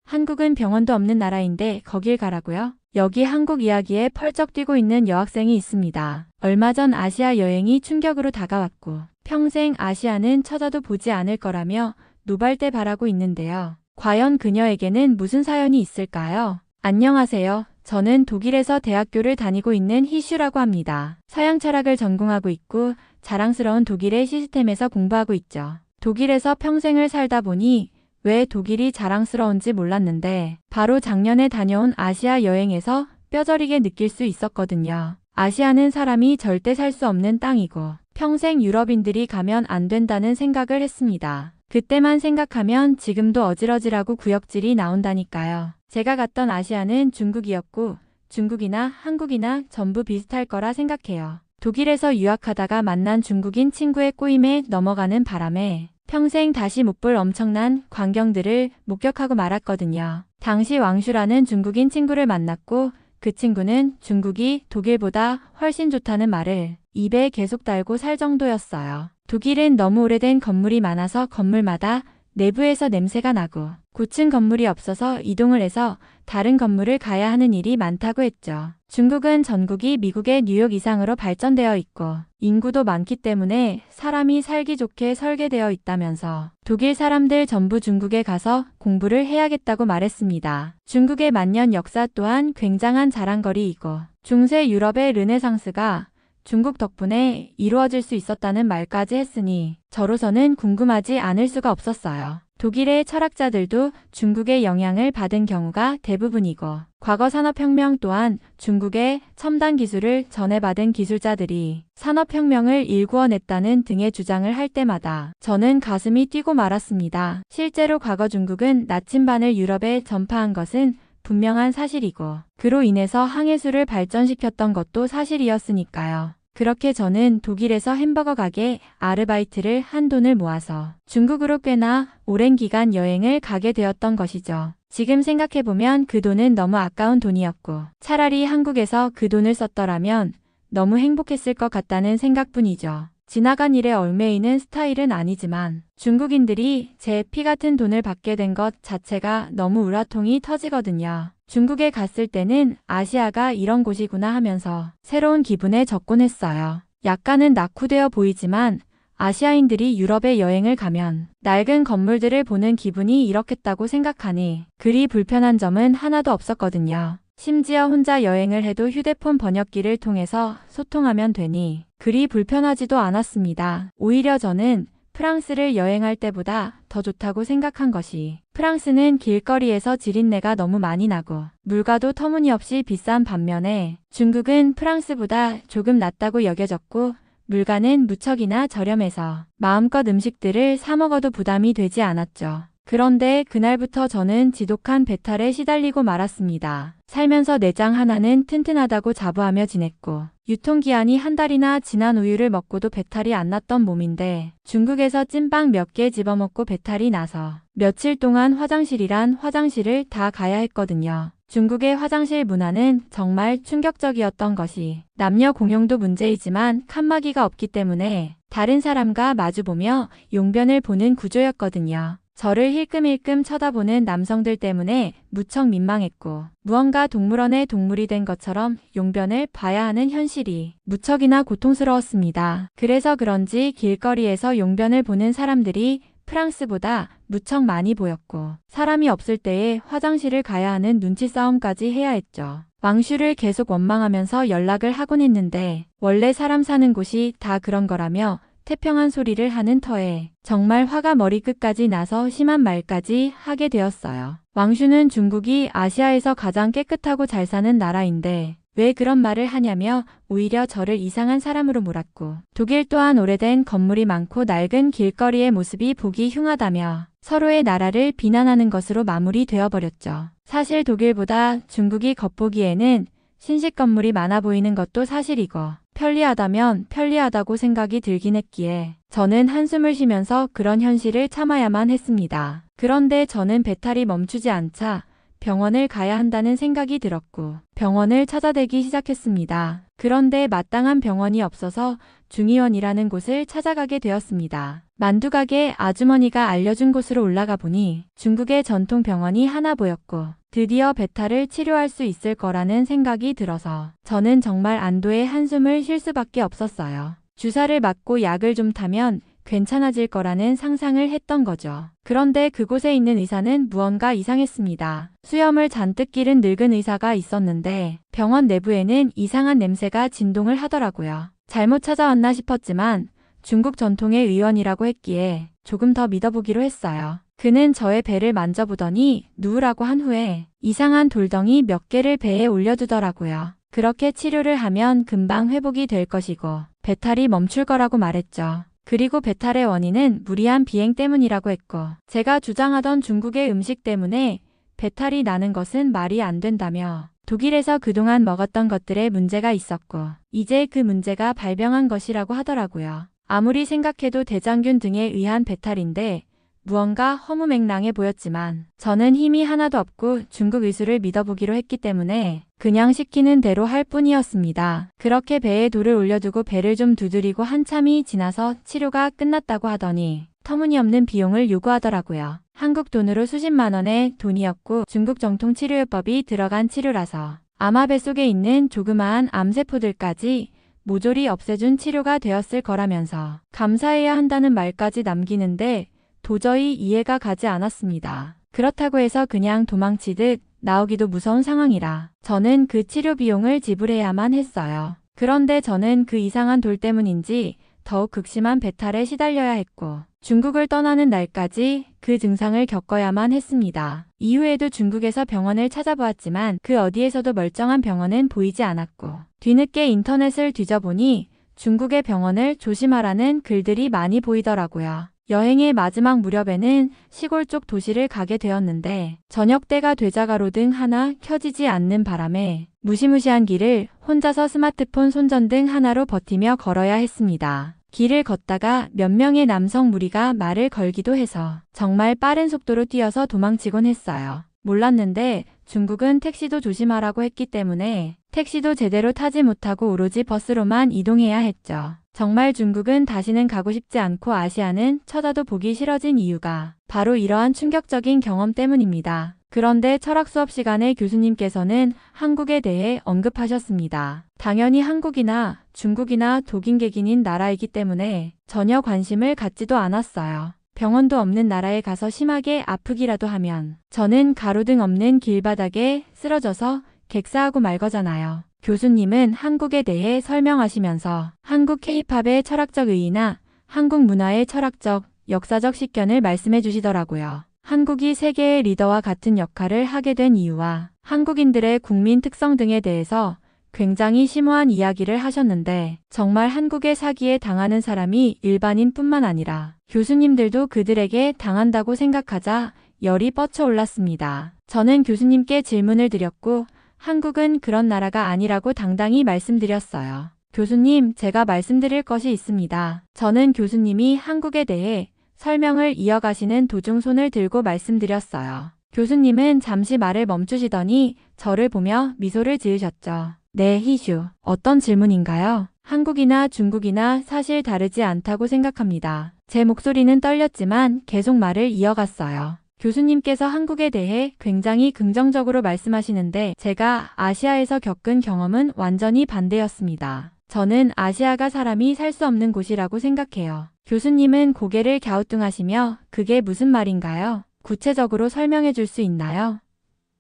한국은 병원도 없는 나라인데 거길 가라고요? 여기 한국 이야기에 펄쩍 뛰고 있는 여학생이 있습니다. 얼마 전 아시아 여행이 충격으로 다가왔고 평생 아시아는 쳐다도 보지 않을 거라며 노발대 바라고 있는데요. 과연 그녀에게는 무슨 사연이 있을까요? 안녕하세요. 저는 독일에서 대학교를 다니고 있는 희슈라고 합니다. 서양 철학을 전공하고 있고 자랑스러운 독일의 시스템에서 공부하고 있죠. 독일에서 평생을 살다 보니 왜 독일이 자랑스러운지 몰랐는데 바로 작년에 다녀온 아시아 여행에서 뼈저리게 느낄 수 있었거든요. 아시아는 사람이 절대 살 수 없는 땅이고 평생 유럽인들이 가면 안 된다는 생각을 했습니다. 그때만 생각하면 지금도 어질어질하고 구역질이 나온다니까요. 제가 갔던 아시아는 중국이었고 중국이나 한국이나 전부 비슷할 거라 생각해요. 독일에서 유학하다가 만난 중국인 친구의 꼬임에 넘어가는 바람에 평생 다시 못 볼 엄청난 광경들을 목격하고 말았거든요. 당시 왕슈라는 중국인 친구를 만났고 그 친구는 중국이 독일보다 훨씬 좋다는 말을 입에 계속 달고 살 정도였어요. 독일은 너무 오래된 건물이 많아서 건물마다 내부에서 냄새가 나고 고층 건물이 없어서 이동을 해서 다른 건물을 가야 하는 일이 많다고 했죠. 중국은 전국이 미국의 뉴욕 이상으로 발전되어 있고 인구도 많기 때문에 사람이 살기 좋게 설계되어 있다면서 독일 사람들 전부 중국에 가서 공부를 해야겠다고 말했습니다. 중국의 만년 역사 또한 굉장한 자랑거리이고 중세 유럽의 르네상스가 중국 덕분에 이루어질 수 있었다는 말까지 했으니 저로서는 궁금하지 않을 수가 없었어요. 독일의 철학자들도 중국의 영향을 받은 경우가 대부분이고 과거 산업혁명 또한 중국의 첨단 기술을 전해받은 기술자들이 산업혁명을 일구어냈다는 등의 주장을 할 때마다 저는 가슴이 뛰고 말았습니다. 실제로 과거 중국은 나침반을 유럽에 전파한 것은 분명한 사실이고 그로 인해서 항해술을 발전시켰던 것도 사실이었으니까요. 그렇게 저는 독일에서 햄버거 가게 아르바이트를 한 돈을 모아서 중국으로 꽤나 오랜 기간 여행을 가게 되었던 것이죠. 지금 생각해보면 그 돈은 너무 아까운 돈이었고 차라리 한국에서 그 돈을 썼더라면 너무 행복했을 것 같다는 생각뿐이죠. 지나간 일에 얽매이는 스타일은 아니지만 중국인들이 제 피 같은 돈을 받게 된 것 자체가 너무 우라통이 터지거든요. 중국에 갔을 때는 아시아가 이런 곳이구나 하면서 새로운 기분에 접근했어요. 약간은 낙후되어 보이지만 아시아인들이 유럽에 여행을 가면 낡은 건물들을 보는 기분이 이렇겠다고 생각하니 그리 불편한 점은 하나도 없었거든요. 심지어 혼자 여행을 해도 휴대폰 번역기를 통해서 소통하면 되니 그리 불편하지도 않았습니다. 오히려 저는 프랑스를 여행할 때보다 더 좋다고 생각한 것이 프랑스는 길거리에서 지린내가 너무 많이 나고 물가도 터무니없이 비싼 반면에 중국은 프랑스보다 조금 낫다고 여겨졌고 물가는 무척이나 저렴해서 마음껏 음식들을 사 먹어도 부담이 되지 않았죠. 그런데 그날부터 저는 지독한 배탈에 시달리고 말았습니다. 살면서 내장 하나는 튼튼하다고 자부하며 지냈고 유통기한이 한 달이나 지난 우유를 먹고도 배탈이 안 났던 몸인데 중국에서 찐빵 몇 개 집어먹고 배탈이 나서 며칠 동안 화장실이란 화장실을 다 가야 했거든요. 중국의 화장실 문화는 정말 충격적이었던 것이 남녀 공용도 문제이지만 칸막이가 없기 때문에 다른 사람과 마주보며 용변을 보는 구조였거든요. 저를 힐끔힐끔 쳐다보는 남성들 때문에 무척 민망했고 무언가 동물원의 동물이 된 것처럼 용변을 봐야 하는 현실이 무척이나 고통스러웠습니다. 그래서 그런지 길거리에서 용변을 보는 사람들이 프랑스보다 무척 많이 보였고 사람이 없을 때에 화장실을 가야 하는 눈치 싸움까지 해야 했죠. 왕슈를 계속 원망하면서 연락을 하곤 했는데 원래 사람 사는 곳이 다 그런 거라며 태평한 소리를 하는 터에 정말 화가 머리끝까지 나서 심한 말까지 하게 되었어요. 왕슈는 중국이 아시아에서 가장 깨끗하고 잘 사는 나라인데 왜 그런 말을 하냐며 오히려 저를 이상한 사람으로 몰았고 독일 또한 오래된 건물이 많고 낡은 길거리의 모습이 보기 흉하다며 서로의 나라를 비난하는 것으로 마무리되어 버렸죠. 사실 독일보다 중국이 겉보기에는 신식 건물이 많아 보이는 것도 사실이고 편리하다면 편리하다고 생각이 들긴 했기에 저는 한숨을 쉬면서 그런 현실을 참아야만 했습니다. 그런데 저는 배탈이 멈추지 않자 병원을 가야 한다는 생각이 들었고 병원을 찾아대기 시작했습니다. 그런데 마땅한 병원이 없어서 중의원이라는 곳을 찾아가게 되었습니다. 만두가게 아주머니가 알려준 곳으로 올라가 보니 중국의 전통 병원이 하나 보였고 드디어 배탈을 치료할 수 있을 거라는 생각이 들어서 저는 정말 안도의 한숨을 쉴 수밖에 없었어요. 주사를 맞고 약을 좀 타면 괜찮아질 거라는 상상을 했던 거죠. 그런데 그곳에 있는 의사는 무언가 이상했습니다. 수염을 잔뜩 기른 늙은 의사가 있었는데 병원 내부에는 이상한 냄새가 진동을 하더라고요. 잘못 찾아왔나 싶었지만 중국 전통의 의원이라고 했기에 조금 더 믿어보기로 했어요. 그는 저의 배를 만져보더니 누우라고 한 후에 이상한 돌덩이 몇 개를 배에 올려두더라고요. 그렇게 치료를 하면 금방 회복이 될 것이고 배탈이 멈출 거라고 말했죠. 그리고 배탈의 원인은 무리한 비행 때문이라고 했고 제가 주장하던 중국의 음식 때문에 배탈이 나는 것은 말이 안 된다며 독일에서 그동안 먹었던 것들에 문제가 있었고 이제 그 문제가 발병한 것이라고 하더라고요. 아무리 생각해도 대장균 등에 의한 배탈인데 무언가 허무맹랑해 보였지만 저는 힘이 하나도 없고 중국 의술을 믿어보기로 했기 때문에 그냥 시키는 대로 할 뿐이었습니다. 그렇게 배에 돌을 올려두고 배를 좀 두드리고 한참이 지나서 치료가 끝났다고 하더니 터무니없는 비용을 요구하더라고요. 한국 돈으로 수십만 원의 돈이었고 중국 정통 치료요법이 들어간 치료라서 아마 뱃속에 있는 조그마한 암세포들까지 모조리 없애준 치료가 되었을 거라면서 감사해야 한다는 말까지 남기는데 도저히 이해가 가지 않았습니다. 그렇다고 해서 그냥 도망치듯 나오기도 무서운 상황이라 저는 그 치료 비용을 지불해야만 했어요. 그런데 저는 그 이상한 돌 때문인지 더욱 극심한 배탈에 시달려야 했고 중국을 떠나는 날까지 그 증상을 겪어야만 했습니다. 이후에도 중국에서 병원을 찾아보았지만 그 어디에서도 멀쩡한 병원은 보이지 않았고 뒤늦게 인터넷을 뒤져보니 중국의 병원을 조심하라는 글들이 많이 보이더라고요. 여행의 마지막 무렵에는 시골 쪽 도시를 가게 되었는데 저녁 때가 되자 가로등 하나 켜지지 않는 바람에 무시무시한 길을 혼자서 스마트폰 손전등 하나로 버티며 걸어야 했습니다. 길을 걷다가 몇 명의 남성 무리가 말을 걸기도 해서 정말 빠른 속도로 뛰어서 도망치곤 했어요. 몰랐는데 중국은 택시도 조심하라고 했기 때문에 택시도 제대로 타지 못하고 오로지 버스로만 이동해야 했죠. 정말 중국은 다시는 가고 싶지 않고 아시아는 쳐다도 보기 싫어진 이유가 바로 이러한 충격적인 경험 때문입니다. 그런데 철학 수업 시간에 교수님께서는 한국에 대해 언급하셨습니다. 당연히 한국이나 중국이나 독일객인인 나라이기 때문에 전혀 관심을 갖지도 않았어요. 병원도 없는 나라에 가서 심하게 아프기라도 하면 저는 가로등 없는 길바닥에 쓰러져서 객사하고 말 거잖아요. 교수님은 한국에 대해 설명하시면서 한국 K-팝의 철학적 의의나 한국 문화의 철학적, 역사적 식견을 말씀해 주시더라고요. 한국이 세계의 리더와 같은 역할을 하게 된 이유와 한국인들의 국민 특성 등에 대해서 굉장히 심오한 이야기를 하셨는데 정말 한국의 사기에 당하는 사람이 일반인뿐만 아니라 교수님들도 그들에게 당한다고 생각하자 열이 뻗쳐 올랐습니다. 저는 교수님께 질문을 드렸고 한국은 그런 나라가 아니라고 당당히 말씀드렸어요. 교수님, 제가 말씀드릴 것이 있습니다. 저는 교수님이 한국에 대해 설명을 이어가시는 도중 손을 들고 말씀드렸어요. 교수님은 잠시 말을 멈추시더니 저를 보며 미소를 지으셨죠. 네, 희슈. 어떤 질문인가요? 한국이나 중국이나 사실 다르지 않다고 생각합니다. 제 목소리는 떨렸지만 계속 말을 이어갔어요. 교수님께서 한국에 대해 굉장히 긍정적으로 말씀하시는데 제가 아시아에서 겪은 경험은 완전히 반대였습니다. 저는 아시아가 사람이 살 수 없는 곳이라고 생각해요. 교수님은 고개를 갸우뚱하시며 그게 무슨 말인가요? 구체적으로 설명해 줄 수 있나요?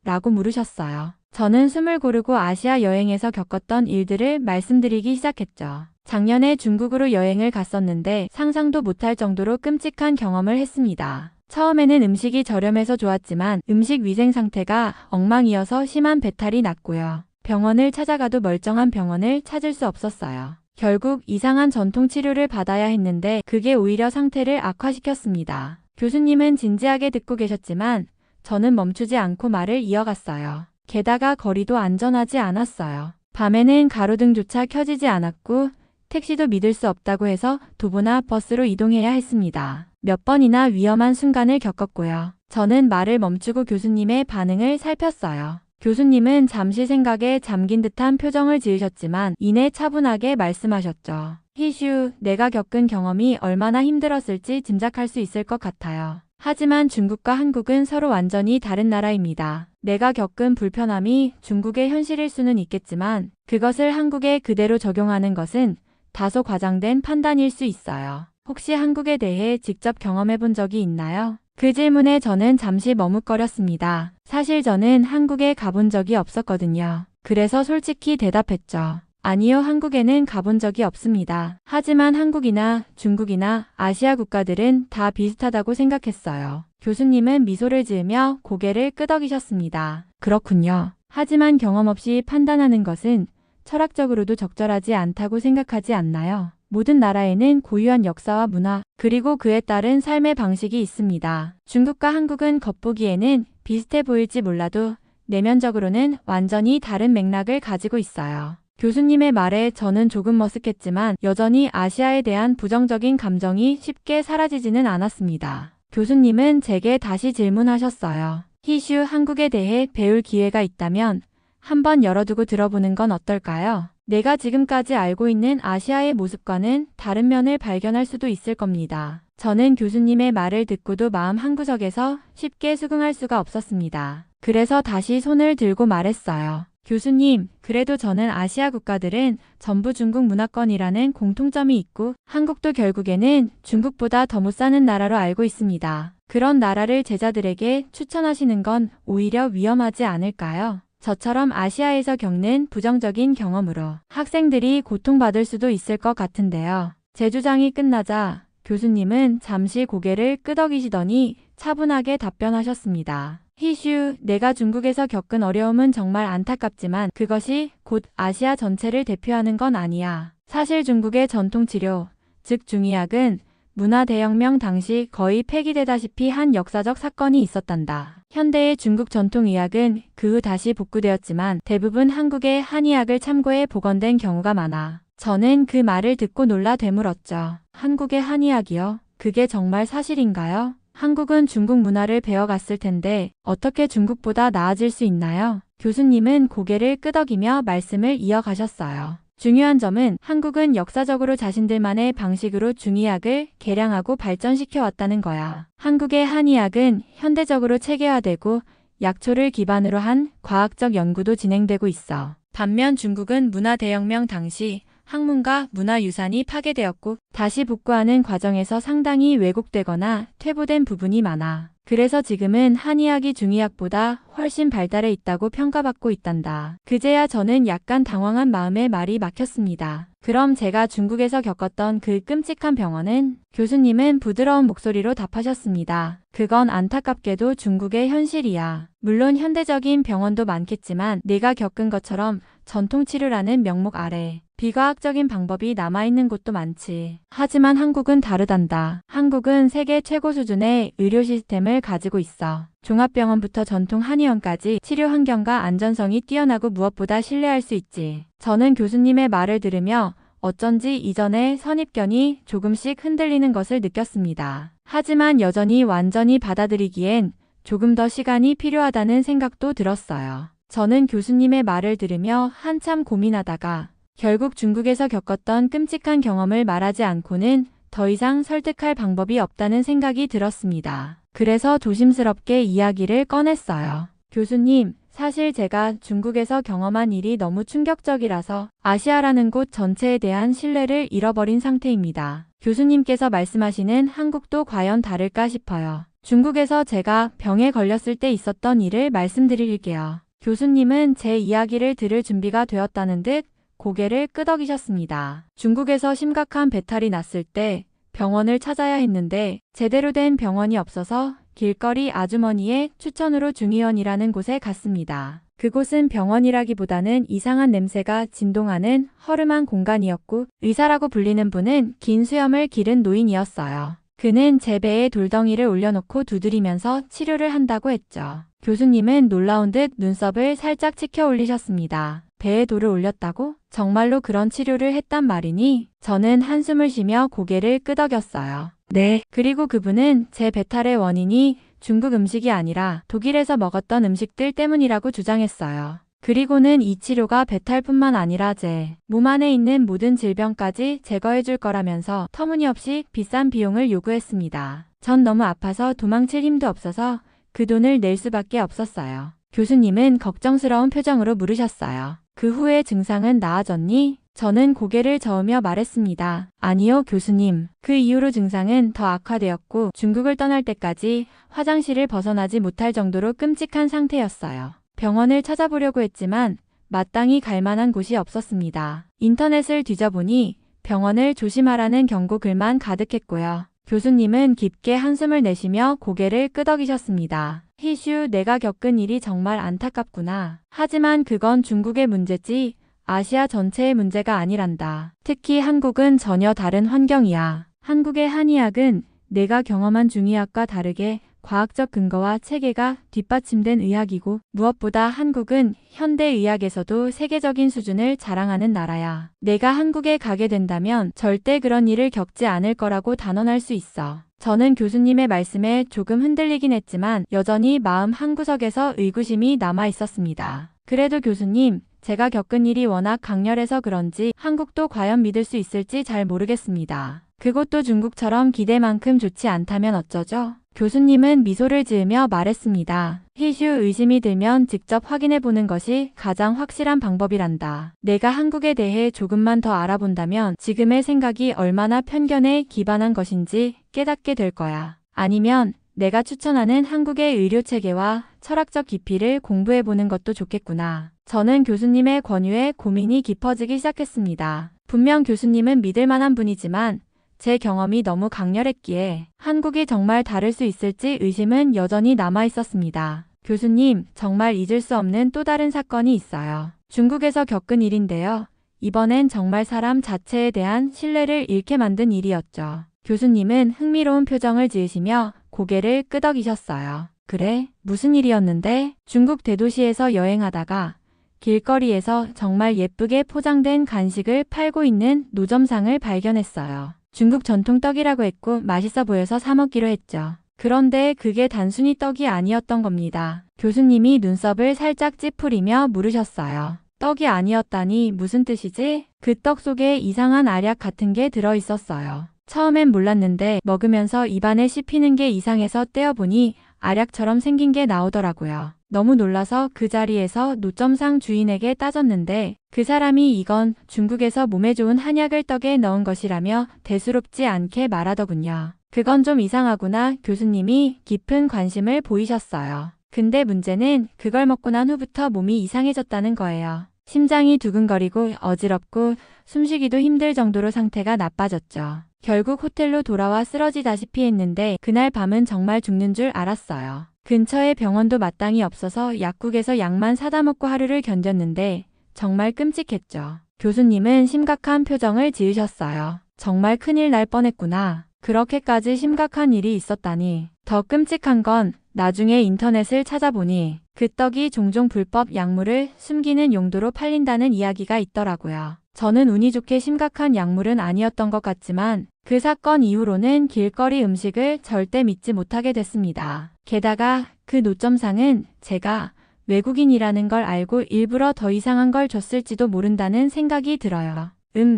라고 물으셨어요. 저는 숨을 고르고 아시아 여행에서 겪었던 일들을 말씀드리기 시작했죠. 작년에 중국으로 여행을 갔었는데 상상도 못할 정도로 끔찍한 경험을 했습니다. 처음에는 음식이 저렴해서 좋았지만 음식 위생 상태가 엉망이어서 심한 배탈이 났고요. 병원을 찾아가도 멀쩡한 병원을 찾을 수 없었어요. 결국 이상한 전통 치료를 받아야 했는데 그게 오히려 상태를 악화시켰습니다. 교수님은 진지하게 듣고 계셨지만 저는 멈추지 않고 말을 이어갔어요. 게다가 거리도 안전하지 않았어요. 밤에는 가로등조차 켜지지 않았고 택시도 믿을 수 없다고 해서 도보나 버스로 이동해야 했습니다. 몇 번이나 위험한 순간을 겪었고요. 저는 말을 멈추고 교수님의 반응을 살폈어요. 교수님은 잠시 생각에 잠긴 듯한 표정을 지으셨지만 이내 차분하게 말씀하셨죠. 희슈, 내가 겪은 경험이 얼마나 힘들었을지 짐작할 수 있을 것 같아요. 하지만 중국과 한국은 서로 완전히 다른 나라입니다. 내가 겪은 불편함이 중국의 현실일 수는 있겠지만 그것을 한국에 그대로 적용하는 것은 다소 과장된 판단일 수 있어요. 혹시 한국에 대해 직접 경험해 본 적이 있나요? 그 질문에 저는 잠시 머뭇거렸습니다. 사실 저는 한국에 가본 적이 없었거든요. 그래서 솔직히 대답했죠. 아니요, 한국에는 가본 적이 없습니다. 하지만 한국이나 중국이나 아시아 국가들은 다 비슷하다고 생각했어요. 교수님은 미소를 지으며 고개를 끄덕이셨습니다. 그렇군요. 하지만 경험 없이 판단하는 것은 철학적으로도 적절하지 않다고 생각하지 않나요? 모든 나라에는 고유한 역사와 문화, 그리고 그에 따른 삶의 방식이 있습니다. 중국과 한국은 겉보기에는 비슷해 보일지 몰라도 내면적으로는 완전히 다른 맥락을 가지고 있어요. 교수님의 말에 저는 조금 머쓱했지만 여전히 아시아에 대한 부정적인 감정이 쉽게 사라지지는 않았습니다. 교수님은 제게 다시 질문하셨어요. 희슈, 한국에 대해 배울 기회가 있다면 한번 열어두고 들어보는 건 어떨까요? 내가 지금까지 알고 있는 아시아의 모습과는 다른 면을 발견할 수도 있을 겁니다. 저는 교수님의 말을 듣고도 마음 한구석에서 쉽게 수긍할 수가 없었습니다. 그래서 다시 손을 들고 말했어요. 교수님, 그래도 저는 아시아 국가들은 전부 중국 문화권이라는 공통점이 있고 한국도 결국에는 중국보다 더 못 사는 나라로 알고 있습니다. 그런 나라를 제자들에게 추천하시는 건 오히려 위험하지 않을까요? 저처럼 아시아에서 겪는 부정적인 경험으로 학생들이 고통받을 수도 있을 것 같은데요. 제 주장이 끝나자 교수님은 잠시 고개를 끄덕이시더니 차분하게 답변하셨습니다. 희슈, 내가 중국에서 겪은 어려움은 정말 안타깝지만 그것이 곧 아시아 전체를 대표하는 건 아니야. 사실 중국의 전통치료, 즉 중의학은 문화대혁명 당시 거의 폐기되다시피 한 역사적 사건이 있었단다. 현대의 중국 전통의학은 그 후 다시 복구되었지만 대부분 한국의 한의학을 참고해 복원된 경우가 많아. 저는 그 말을 듣고 놀라 되물었죠. 한국의 한의학이요? 그게 정말 사실인가요? 한국은 중국 문화를 배워갔을 텐데 어떻게 중국보다 나아질 수 있나요? 교수님은 고개를 끄덕이며 말씀을 이어가셨어요. 중요한 점은 한국은 역사적으로 자신들만의 방식으로 중의학을 개량하고 발전시켜 왔다는 거야. 한국의 한의학은 현대적으로 체계화되고 약초를 기반으로 한 과학적 연구도 진행되고 있어. 반면 중국은 문화대혁명 당시 학문과 문화유산이 파괴되었고 다시 복구하는 과정에서 상당히 왜곡되거나 퇴보된 부분이 많아. 그래서 지금은 한의학이 중의학보다 훨씬 발달해 있다고 평가받고 있단다. 그제야 저는 약간 당황한 마음에 말이 막혔습니다. 그럼 제가 중국에서 겪었던 그 끔찍한 병원은? 교수님은 부드러운 목소리로 답하셨습니다. 그건 안타깝게도 중국의 현실이야. 물론 현대적인 병원도 많겠지만 네가 겪은 것처럼 전통치료라는 명목 아래 비과학적인 방법이 남아있는 곳도 많지. 하지만 한국은 다르단다. 한국은 세계 최고 수준의 의료 시스템을 가지고 있어. 종합병원부터 전통 한의원까지 치료 환경과 안전성이 뛰어나고 무엇보다 신뢰할 수 있지. 저는 교수님의 말을 들으며 어쩐지 이전의 선입견이 조금씩 흔들리는 것을 느꼈습니다. 하지만 여전히 완전히 받아들이기엔 조금 더 시간이 필요하다는 생각도 들었어요. 저는 교수님의 말을 들으며 한참 고민하다가 결국 중국에서 겪었던 끔찍한 경험을 말하지 않고는 더 이상 설득할 방법이 없다는 생각이 들었습니다. 그래서 조심스럽게 이야기를 꺼냈어요. 교수님, 사실 제가 중국에서 경험한 일이 너무 충격적이라서 아시아라는 곳 전체에 대한 신뢰를 잃어버린 상태입니다. 교수님께서 말씀하시는 한국도 과연 다를까 싶어요. 중국에서 제가 병에 걸렸을 때 있었던 일을 말씀드릴게요. 교수님은 제 이야기를 들을 준비가 되었다는 듯 고개를 끄덕이셨습니다. 중국에서 심각한 배탈이 났을 때 병원을 찾아야 했는데 제대로 된 병원이 없어서 길거리 아주머니의 추천으로 중의원이라는 곳에 갔습니다. 그곳은 병원이라기보다는 이상한 냄새가 진동하는 허름한 공간이었고 의사라고 불리는 분은 긴 수염을 기른 노인이었어요. 그는 제 배에 돌덩이를 올려놓고 두드리면서 치료를 한다고 했죠. 교수님은 놀라운 듯 눈썹을 살짝 치켜 올리셨습니다. 배에 돌을 올렸다고? 정말로 그런 치료를 했단 말이니? 저는 한숨을 쉬며 고개를 끄덕였어요. 네. 그리고 그분은 제 배탈의 원인이 중국 음식이 아니라 독일에서 먹었던 음식들 때문이라고 주장했어요. 그리고는 이 치료가 배탈뿐만 아니라 제 몸 안에 있는 모든 질병까지 제거해줄 거라면서 터무니없이 비싼 비용을 요구했습니다. 전 너무 아파서 도망칠 힘도 없어서 그 돈을 낼 수밖에 없었어요. 교수님은 걱정스러운 표정으로 물으셨어요. 그 후에 증상은 나아졌니? 저는 고개를 저으며 말했습니다. 아니요, 교수님. 그 이후로 증상은 더 악화되었고 중국을 떠날 때까지 화장실을 벗어나지 못할 정도로 끔찍한 상태였어요. 병원을 찾아보려고 했지만 마땅히 갈 만한 곳이 없었습니다. 인터넷을 뒤져보니 병원을 조심하라는 경고 글만 가득했고요. 교수님은 깊게 한숨을 내쉬며 고개를 끄덕이셨습니다. 희슈, 내가 겪은 일이 정말 안타깝구나. 하지만 그건 중국의 문제지 아시아 전체의 문제가 아니란다. 특히 한국은 전혀 다른 환경이야. 한국의 한의학은 내가 경험한 중의학과 다르게 과학적 근거와 체계가 뒷받침된 의학이고 무엇보다 한국은 현대의학에서도 세계적인 수준을 자랑하는 나라야. 내가 한국에 가게 된다면 절대 그런 일을 겪지 않을 거라고 단언할 수 있어. 저는 교수님의 말씀에 조금 흔들리긴 했지만 여전히 마음 한구석에서 의구심이 남아 있었습니다. 그래도 교수님, 제가 겪은 일이 워낙 강렬해서 그런지 한국도 과연 믿을 수 있을지 잘 모르겠습니다. 그것도 중국처럼 기대만큼 좋지 않다면 어쩌죠? 교수님은 미소를 지으며 말했습니다. 희슈, 의심이 들면 직접 확인해보는 것이 가장 확실한 방법이란다. 내가 한국에 대해 조금만 더 알아본다면 지금의 생각이 얼마나 편견에 기반한 것인지 깨닫게 될 거야. 아니면 내가 추천하는 한국의 의료체계와 철학적 깊이를 공부해보는 것도 좋겠구나. 저는 교수님의 권유에 고민이 깊어지기 시작했습니다. 분명 교수님은 믿을 만한 분이지만 제 경험이 너무 강렬했기에 한국이 정말 다를 수 있을지 의심은 여전히 남아 있었습니다. 교수님, 정말 잊을 수 없는 또 다른 사건이 있어요. 중국에서 겪은 일인데요. 이번엔 정말 사람 자체에 대한 신뢰를 잃게 만든 일이었죠. 교수님은 흥미로운 표정을 지으시며 고개를 끄덕이셨어요. 그래? 무슨 일이었는데? 중국 대도시에서 여행하다가 길거리에서 정말 예쁘게 포장된 간식을 팔고 있는 노점상을 발견했어요. 중국 전통 떡이라고 했고 맛있어 보여서 사 먹기로 했죠. 그런데 그게 단순히 떡이 아니었던 겁니다. 교수님이 눈썹을 살짝 찌푸리며 물으셨어요. 떡이 아니었다니 무슨 뜻이지? 그 떡 속에 이상한 알약 같은 게 들어있었어요. 처음엔 몰랐는데 먹으면서 입안에 씹히는 게 이상해서 떼어보니 알약처럼 생긴 게 나오더라고요. 너무 놀라서 그 자리에서 노점상 주인에게 따졌는데 그 사람이 이건 중국에서 몸에 좋은 한약을 떡에 넣은 것이라며 대수롭지 않게 말하더군요. 그건 좀 이상하구나. 교수님이 깊은 관심을 보이셨어요. 근데 문제는 그걸 먹고 난 후부터 몸이 이상해졌다는 거예요. 심장이 두근거리고 어지럽고 숨쉬기도 힘들 정도로 상태가 나빠졌죠. 결국 호텔로 돌아와 쓰러지다시피 했는데 그날 밤은 정말 죽는 줄 알았어요. 근처에 병원도 마땅히 없어서 약국에서 약만 사다 먹고 하루를 견뎠는데 정말 끔찍했죠. 교수님은 심각한 표정을 지으셨어요. 정말 큰일 날 뻔했구나. 그렇게까지 심각한 일이 있었다니. 더 끔찍한 건 나중에 인터넷을 찾아보니 그 떡이 종종 불법 약물을 숨기는 용도로 팔린다는 이야기가 있더라고요. 저는 운이 좋게 심각한 약물은 아니었던 것 같지만 그 사건 이후로는 길거리 음식을 절대 믿지 못하게 됐습니다. 게다가 그 노점상은 제가 외국인이라는 걸 알고 일부러 더 이상한 걸 줬을지도 모른다는 생각이 들어요.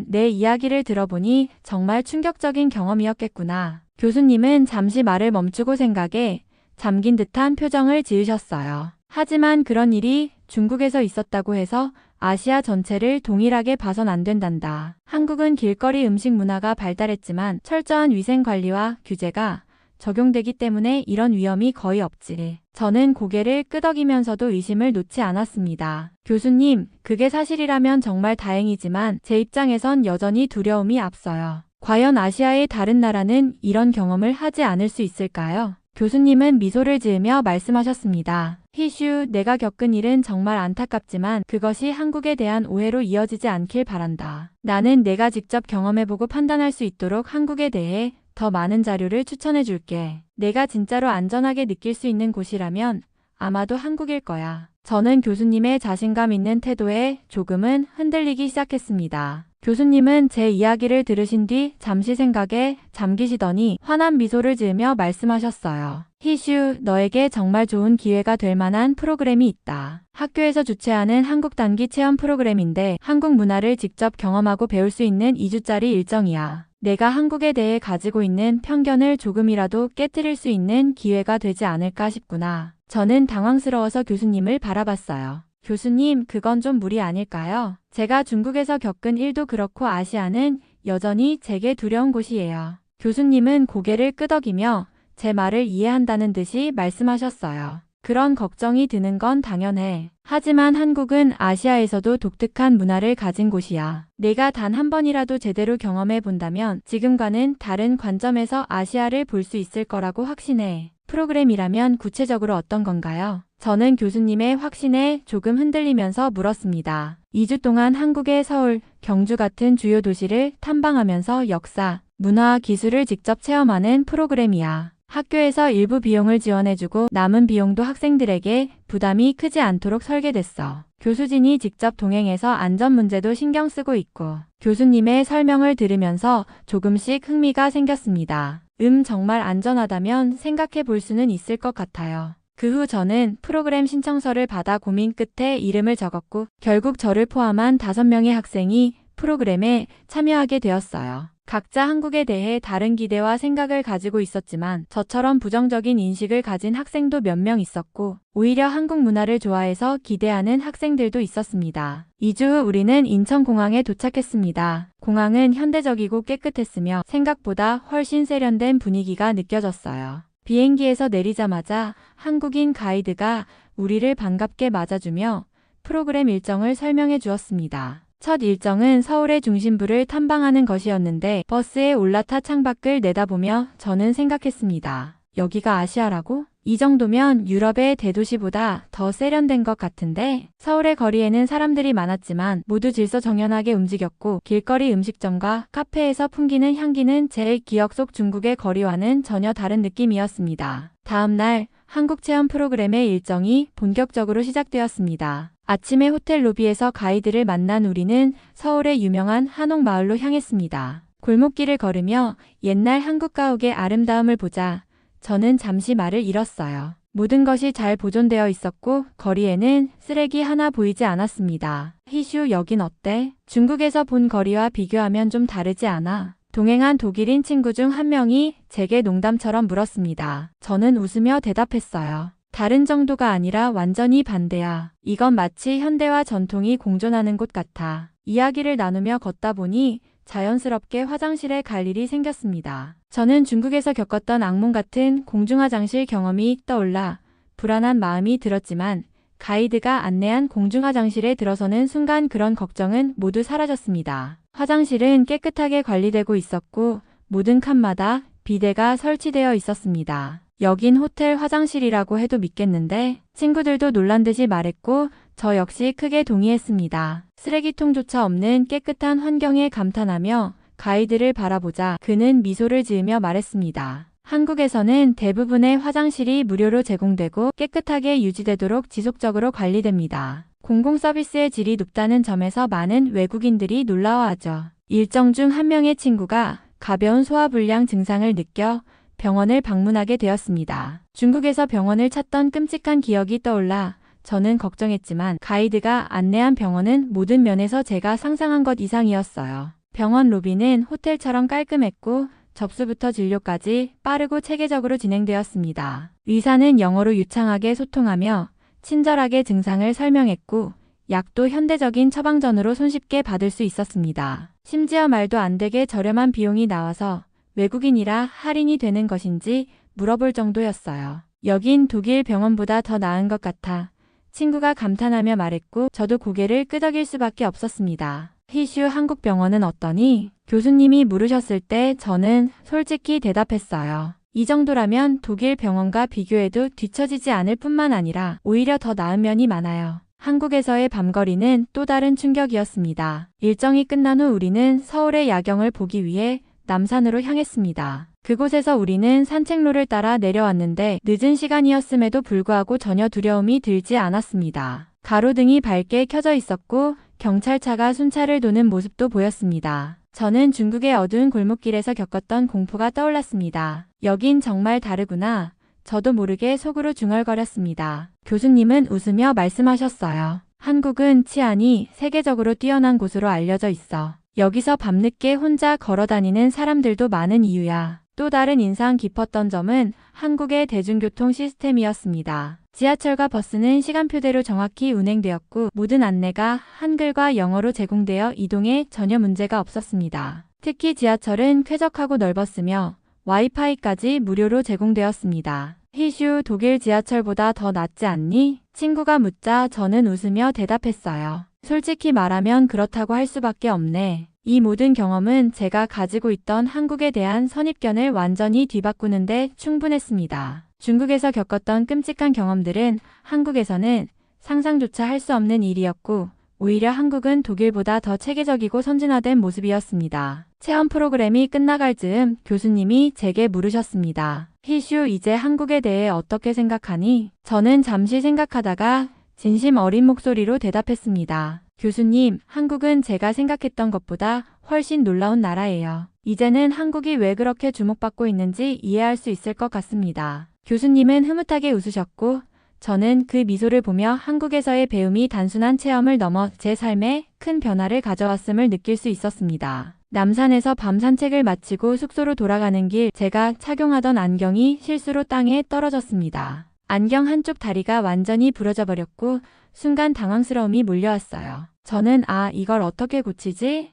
내 이야기를 들어보니 정말 충격적인 경험이었겠구나. 교수님은 잠시 말을 멈추고 생각에 잠긴 듯한 표정을 지으셨어요. 하지만 그런 일이 중국에서 있었다고 해서 아시아 전체를 동일하게 봐선 안 된단다. 한국은 길거리 음식 문화가 발달했지만 철저한 위생 관리와 규제가 적용되기 때문에 이런 위험이 거의 없지. 저는 고개를 끄덕이면서도 의심을 놓지 않았습니다. 교수님, 그게 사실이라면 정말 다행이지만 제 입장에선 여전히 두려움이 앞서요. 과연 아시아의 다른 나라는 이런 경험을 하지 않을 수 있을까요? 교수님은 미소를 지으며 말씀하셨습니다. 희슈, 내가 겪은 일은 정말 안타깝지만 그것이 한국에 대한 오해로 이어지지 않길 바란다. 나는 내가 직접 경험해보고 판단할 수 있도록 한국에 대해 더 많은 자료를 추천해 줄게. 내가 진짜로 안전하게 느낄 수 있는 곳이라면 아마도 한국일 거야. 저는 교수님의 자신감 있는 태도에 조금은 흔들리기 시작했습니다. 교수님은 제 이야기를 들으신 뒤 잠시 생각에 잠기시더니 환한 미소를 지으며 말씀하셨어요. 희슈, 너에게 정말 좋은 기회가 될 만한 프로그램이 있다. 학교에서 주최하는 한국 단기 체험 프로그램인데 한국 문화를 직접 경험하고 배울 수 있는 2주짜리 일정이야. 내가 한국에 대해 가지고 있는 편견을 조금이라도 깨트릴 수 있는 기회가 되지 않을까 싶구나. 저는 당황스러워서 교수님을 바라봤어요. 교수님, 그건 좀 무리 아닐까요? 제가 중국에서 겪은 일도 그렇고 아시아는 여전히 제게 두려운 곳이에요. 교수님은 고개를 끄덕이며 제 말을 이해한다는 듯이 말씀하셨어요. 그런 걱정이 드는 건 당연해. 하지만 한국은 아시아에서도 독특한 문화를 가진 곳이야. 내가 단 한 번이라도 제대로 경험해 본다면 지금과는 다른 관점에서 아시아를 볼 수 있을 거라고 확신해. 프로그램이라면 구체적으로 어떤 건가요? 저는 교수님의 확신에 조금 흔들리면서 물었습니다. 2주 동안 한국의 서울, 경주 같은 주요 도시를 탐방하면서 역사, 문화, 기술을 직접 체험하는 프로그램이야. 학교에서 일부 비용을 지원해주고 남은 비용도 학생들에게 부담이 크지 않도록 설계됐어. 교수진이 직접 동행해서 안전 문제도 신경 쓰고 있고 교수님의 설명을 들으면서 조금씩 흥미가 생겼습니다. 정말 안전하다면 생각해 볼 수는 있을 것 같아요. 그 후 저는 프로그램 신청서를 받아 고민 끝에 이름을 적었고 결국 저를 포함한 5명의 학생이 프로그램에 참여하게 되었어요. 각자 한국에 대해 다른 기대와 생각을 가지고 있었지만 저처럼 부정적인 인식을 가진 학생도 몇 명 있었고 오히려 한국 문화를 좋아해서 기대하는 학생들도 있었습니다. 2주 후 우리는 인천공항에 도착했습니다. 공항은 현대적이고 깨끗했으며 생각보다 훨씬 세련된 분위기가 느껴졌어요. 비행기에서 내리자마자 한국인 가이드가 우리를 반갑게 맞아주며 프로그램 일정을 설명해 주었습니다. 첫 일정은 서울의 중심부를 탐방하는 것이었는데 버스에 올라타 창밖을 내다보며 저는 생각했습니다. 여기가 아시아라고? 이 정도면 유럽의 대도시보다 더 세련된 것 같은데? 서울의 거리에는 사람들이 많았지만 모두 질서정연하게 움직였고 길거리 음식점과 카페에서 풍기는 향기는 제 기억 속 중국의 거리와는 전혀 다른 느낌이었습니다. 다음 날 한국 체험 프로그램의 일정이 본격적으로 시작되었습니다. 아침에 호텔 로비에서 가이드를 만난 우리는 서울의 유명한 한옥마을로 향했습니다. 골목길을 걸으며 옛날 한국 가옥의 아름다움을 보자 저는 잠시 말을 잃었어요. 모든 것이 잘 보존되어 있었고 거리에는 쓰레기 하나 보이지 않았습니다. 희슈, 여긴 어때? 중국에서 본 거리와 비교하면 좀 다르지 않아? 동행한 독일인 친구 중 한 명이 제게 농담처럼 물었습니다. 저는 웃으며 대답했어요. 다른 정도가 아니라 완전히 반대야. 이건 마치 현대와 전통이 공존하는 곳 같아. 이야기를 나누며 걷다 보니 자연스럽게 화장실에 갈 일이 생겼습니다. 저는 중국에서 겪었던 악몽 같은 공중화장실 경험이 떠올라 불안한 마음이 들었지만 가이드가 안내한 공중화장실에 들어서는 순간 그런 걱정은 모두 사라졌습니다. 화장실은 깨끗하게 관리되고 있었고 모든 칸마다 비데가 설치되어 있었습니다. 여긴 호텔 화장실이라고 해도 믿겠는데? 친구들도 놀란 듯이 말했고 저 역시 크게 동의했습니다. 쓰레기통조차 없는 깨끗한 환경에 감탄하며 가이드를 바라보자 그는 미소를 지으며 말했습니다. 한국에서는 대부분의 화장실이 무료로 제공되고 깨끗하게 유지되도록 지속적으로 관리됩니다. 공공서비스의 질이 높다는 점에서 많은 외국인들이 놀라워하죠. 일정 중 한 명의 친구가 가벼운 소화불량 증상을 느껴 병원을 방문하게 되었습니다. 중국에서 병원을 찾던 끔찍한 기억이 떠올라 저는 걱정했지만 가이드가 안내한 병원은 모든 면에서 제가 상상한 것 이상이었어요. 병원 로비는 호텔처럼 깔끔했고 접수부터 진료까지 빠르고 체계적으로 진행되었습니다. 의사는 영어로 유창하게 소통하며 친절하게 증상을 설명했고 약도 현대적인 처방전으로 손쉽게 받을 수 있었습니다. 심지어 말도 안 되게 저렴한 비용이 나와서 외국인이라 할인이 되는 것인지 물어볼 정도였어요. 여긴 독일 병원보다 더 나은 것 같아 친구가 감탄하며 말했고 저도 고개를 끄덕일 수밖에 없었습니다. 희슈, 한국 병원은 어떠니? 교수님이 물으셨을 때 저는 솔직히 대답했어요. 이 정도라면 독일 병원과 비교해도 뒤처지지 않을 뿐만 아니라 오히려 더 나은 면이 많아요. 한국에서의 밤거리는 또 다른 충격이었습니다. 일정이 끝난 후 우리는 서울의 야경을 보기 위해 남산으로 향했습니다. 그곳에서 우리는 산책로를 따라 내려왔는데 늦은 시간이었음에도 불구하고 전혀 두려움이 들지 않았습니다. 가로등이 밝게 켜져 있었고 경찰차가 순찰을 도는 모습도 보였습니다. 저는 중국의 어두운 골목길에서 겪었던 공포가 떠올랐습니다. 여긴 정말 다르구나. 저도 모르게 속으로 중얼거렸습니다. 교수님은 웃으며 말씀하셨어요. 한국은 치안이 세계적으로 뛰어난 곳으로 알려져 있어. 여기서 밤늦게 혼자 걸어다니는 사람들도 많은 이유야. 또 다른 인상 깊었던 점은 한국의 대중교통 시스템이었습니다. 지하철과 버스는 시간표대로 정확히 운행되었고 모든 안내가 한글과 영어로 제공되어 이동에 전혀 문제가 없었습니다. 특히 지하철은 쾌적하고 넓었으며 와이파이까지 무료로 제공되었습니다. 희슈, 독일 지하철보다 더 낫지 않니? 친구가 묻자 저는 웃으며 대답했어요. 솔직히 말하면 그렇다고 할 수밖에 없네. 이 모든 경험은 제가 가지고 있던 한국에 대한 선입견을 완전히 뒤바꾸는데 충분했습니다. 중국에서 겪었던 끔찍한 경험들은 한국에서는 상상조차 할 수 없는 일이었고 오히려 한국은 독일보다 더 체계적이고 선진화된 모습이었습니다. 체험 프로그램이 끝나갈 즈음 교수님이 제게 물으셨습니다. 희슈, 이제 한국에 대해 어떻게 생각하니? 저는 잠시 생각하다가 진심 어린 목소리로 대답했습니다. 교수님, 한국은 제가 생각했던 것보다 훨씬 놀라운 나라예요. 이제는 한국이 왜 그렇게 주목받고 있는지 이해할 수 있을 것 같습니다. 교수님은 흐뭇하게 웃으셨고 저는 그 미소를 보며 한국에서의 배움이 단순한 체험을 넘어 제 삶에 큰 변화를 가져왔음을 느낄 수 있었습니다. 남산에서 밤 산책을 마치고 숙소로 돌아가는 길 제가 착용하던 안경이 실수로 땅에 떨어졌습니다. 안경 한쪽 다리가 완전히 부러져 버렸고 순간 당황스러움이 몰려왔어요. 저는 이걸 어떻게 고치지?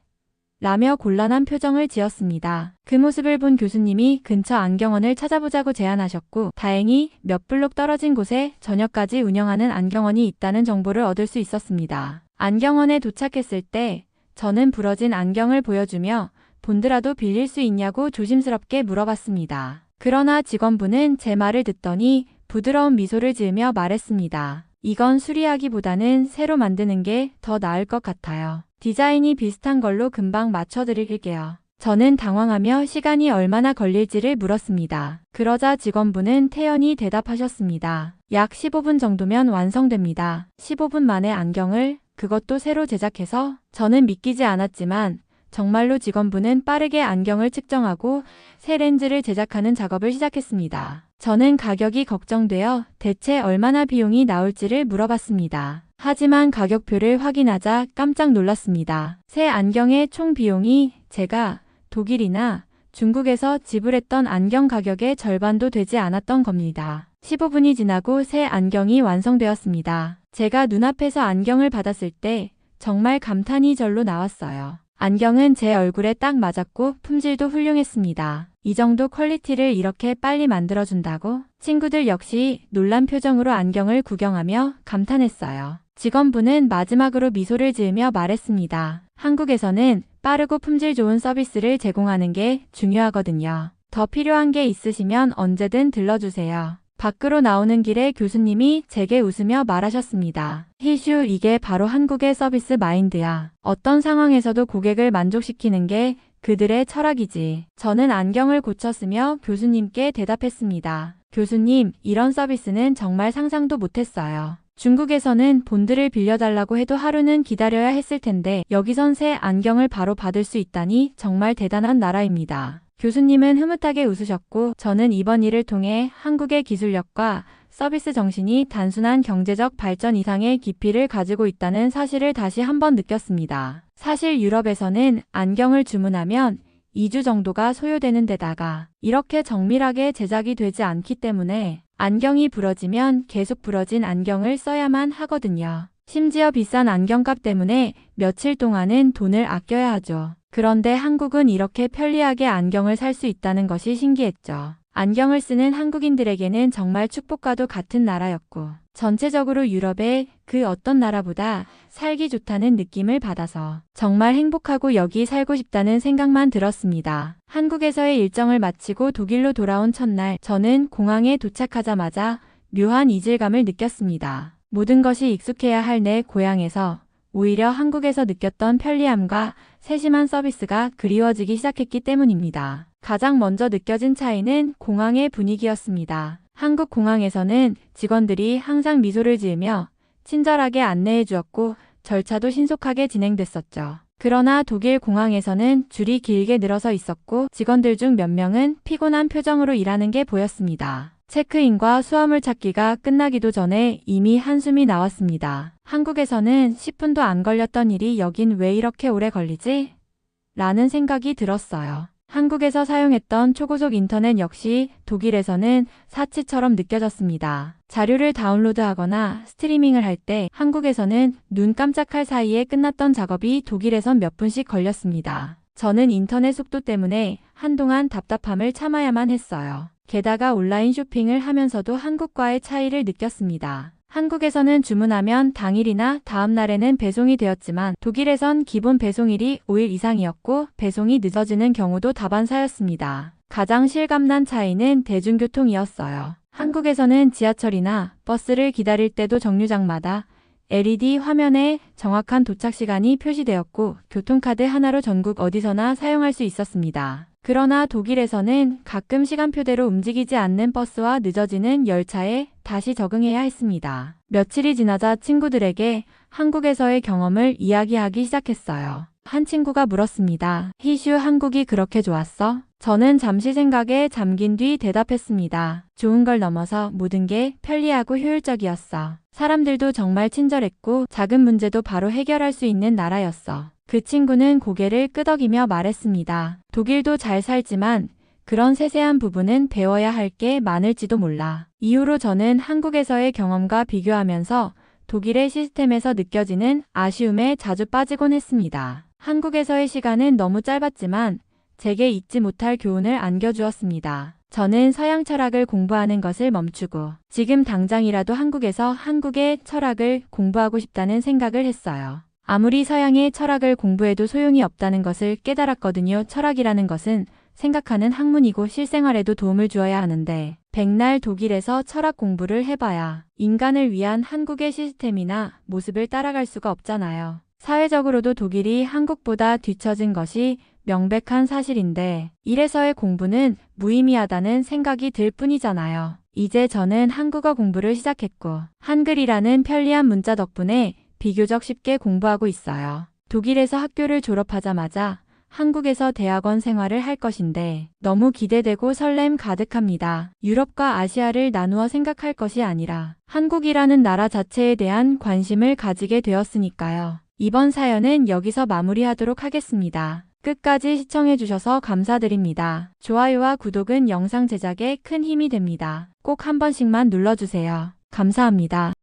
라며 곤란한 표정을 지었습니다. 그 모습을 본 교수님이 근처 안경원을 찾아보자고 제안하셨고 다행히 몇 블록 떨어진 곳에 저녁까지 운영하는 안경원이 있다는 정보를 얻을 수 있었습니다. 안경원에 도착했을 때 저는 부러진 안경을 보여주며 본드라도 빌릴 수 있냐고 조심스럽게 물어봤습니다. 그러나 직원분은 제 말을 듣더니 부드러운 미소를 지으며 말했습니다. 이건 수리하기보다는 새로 만드는 게 더 나을 것 같아요. 디자인이 비슷한 걸로 금방 맞춰드릴게요. 저는 당황하며 시간이 얼마나 걸릴지를 물었습니다. 그러자 직원분은 태연히 대답하셨습니다. 약 15분 정도면 완성됩니다. 15분 만에 안경을 그것도 새로 제작해서 저는 믿기지 않았지만 정말로 직원분은 빠르게 안경을 측정하고 새 렌즈를 제작하는 작업을 시작했습니다. 저는 가격이 걱정되어 대체 얼마나 비용이 나올지를 물어봤습니다. 하지만 가격표를 확인하자 깜짝 놀랐습니다. 새 안경의 총 비용이 제가 독일이나 중국에서 지불했던 안경 가격의 절반도 되지 않았던 겁니다. 15분이 지나고 새 안경이 완성되었습니다. 제가 눈앞에서 안경을 받았을 때 정말 감탄이 절로 나왔어요. 안경은 제 얼굴에 딱 맞았고 품질도 훌륭했습니다. 이 정도 퀄리티를 이렇게 빨리 만들어준다고? 친구들 역시 놀란 표정으로 안경을 구경하며 감탄했어요. 직원분은 마지막으로 미소를 지으며 말했습니다. 한국에서는 빠르고 품질 좋은 서비스를 제공하는 게 중요하거든요. 더 필요한 게 있으시면 언제든 들러주세요. 밖으로 나오는 길에 교수님이 제게 웃으며 말하셨습니다. 희슈, 이게 바로 한국의 서비스 마인드야. 어떤 상황에서도 고객을 만족시키는 게 그들의 철학이지. 저는 안경을 고쳤으며 교수님께 대답했습니다. 교수님, 이런 서비스는 정말 상상도 못했어요. 중국에서는 본드를 빌려달라고 해도 하루는 기다려야 했을 텐데 여기선 새 안경을 바로 받을 수 있다니 정말 대단한 나라입니다. 교수님은 흐뭇하게 웃으셨고 저는 이번 일을 통해 한국의 기술력과 서비스 정신이 단순한 경제적 발전 이상의 깊이를 가지고 있다는 사실을 다시 한번 느꼈습니다. 사실 유럽에서는 안경을 주문하면 2주 정도가 소요되는 데다가 이렇게 정밀하게 제작이 되지 않기 때문에 안경이 부러지면 계속 부러진 안경을 써야만 하거든요. 심지어 비싼 안경값 때문에 며칠 동안은 돈을 아껴야 하죠. 그런데 한국은 이렇게 편리하게 안경을 살 수 있다는 것이 신기했죠. 안경을 쓰는 한국인들에게는 정말 축복과도 같은 나라였고 전체적으로 유럽의 그 어떤 나라보다 살기 좋다는 느낌을 받아서 정말 행복하고 여기 살고 싶다는 생각만 들었습니다. 한국에서의 일정을 마치고 독일로 돌아온 첫날 저는 공항에 도착하자마자 묘한 이질감을 느꼈습니다. 모든 것이 익숙해야 할 내 고향에서 오히려 한국에서 느꼈던 편리함과 세심한 서비스가 그리워지기 시작했기 때문입니다. 가장 먼저 느껴진 차이는 공항의 분위기였습니다. 한국 공항에서는 직원들이 항상 미소를 지으며 친절하게 안내해 주었고 절차도 신속하게 진행됐었죠. 그러나 독일 공항에서는 줄이 길게 늘어서 있었고 직원들 중 몇 명은 피곤한 표정으로 일하는 게 보였습니다. 체크인과 수화물 찾기가 끝나기도 전에 이미 한숨이 나왔습니다. 한국에서는 10분도 안 걸렸던 일이 여긴 왜 이렇게 오래 걸리지? 라는 생각이 들었어요. 한국에서 사용했던 초고속 인터넷 역시 독일에서는 사치처럼 느껴졌습니다. 자료를 다운로드하거나 스트리밍을 할 때 한국에서는 눈 깜짝할 사이에 끝났던 작업이 독일에선 몇 분씩 걸렸습니다. 저는 인터넷 속도 때문에 한동안 답답함을 참아야만 했어요. 게다가 온라인 쇼핑을 하면서도 한국과의 차이를 느꼈습니다. 한국에서는 주문하면 당일이나 다음 날에는 배송이 되었지만 독일에선 기본 배송일이 5일 이상이었고 배송이 늦어지는 경우도 다반사였습니다. 가장 실감난 차이는 대중교통이었어요. 한국에서는 지하철이나 버스를 기다릴 때도 정류장마다 LED 화면에 정확한 도착 시간이 표시되었고 교통카드 하나로 전국 어디서나 사용할 수 있었습니다. 그러나 독일에서는 가끔 시간표대로 움직이지 않는 버스와 늦어지는 열차에 다시 적응해야 했습니다. 며칠이 지나자 친구들에게 한국에서의 경험을 이야기하기 시작했어요. 한 친구가 물었습니다. 희슈, 한국이 그렇게 좋았어? 저는 잠시 생각에 잠긴 뒤 대답했습니다. 좋은 걸 넘어서 모든 게 편리하고 효율적이었어. 사람들도 정말 친절했고 작은 문제도 바로 해결할 수 있는 나라였어. 그 친구는 고개를 끄덕이며 말했습니다. 독일도 잘 살지만 그런 세세한 부분은 배워야 할 게 많을지도 몰라. 이후로 저는 한국에서의 경험과 비교하면서 독일의 시스템에서 느껴지는 아쉬움에 자주 빠지곤 했습니다. 한국에서의 시간은 너무 짧았지만 제게 잊지 못할 교훈을 안겨주었습니다. 저는 서양 철학을 공부하는 것을 멈추고 지금 당장이라도 한국에서 한국의 철학을 공부하고 싶다는 생각을 했어요. 아무리 서양의 철학을 공부해도 소용이 없다는 것을 깨달았거든요. 철학이라는 것은 생각하는 학문이고 실생활에도 도움을 주어야 하는데 백날 독일에서 철학 공부를 해봐야 인간을 위한 한국의 시스템이나 모습을 따라갈 수가 없잖아요. 사회적으로도 독일이 한국보다 뒤처진 것이 명백한 사실인데 이래서의 공부는 무의미하다는 생각이 들 뿐이잖아요. 이제 저는 한국어 공부를 시작했고 한글이라는 편리한 문자 덕분에 비교적 쉽게 공부하고 있어요. 독일에서 학교를 졸업하자마자 한국에서 대학원 생활을 할 것인데 너무 기대되고 설렘 가득합니다. 유럽과 아시아를 나누어 생각할 것이 아니라 한국이라는 나라 자체에 대한 관심을 가지게 되었으니까요. 이번 사연은 여기서 마무리하도록 하겠습니다. 끝까지 시청해주셔서 감사드립니다. 좋아요와 구독은 영상 제작에 큰 힘이 됩니다. 꼭 한 번씩만 눌러주세요. 감사합니다.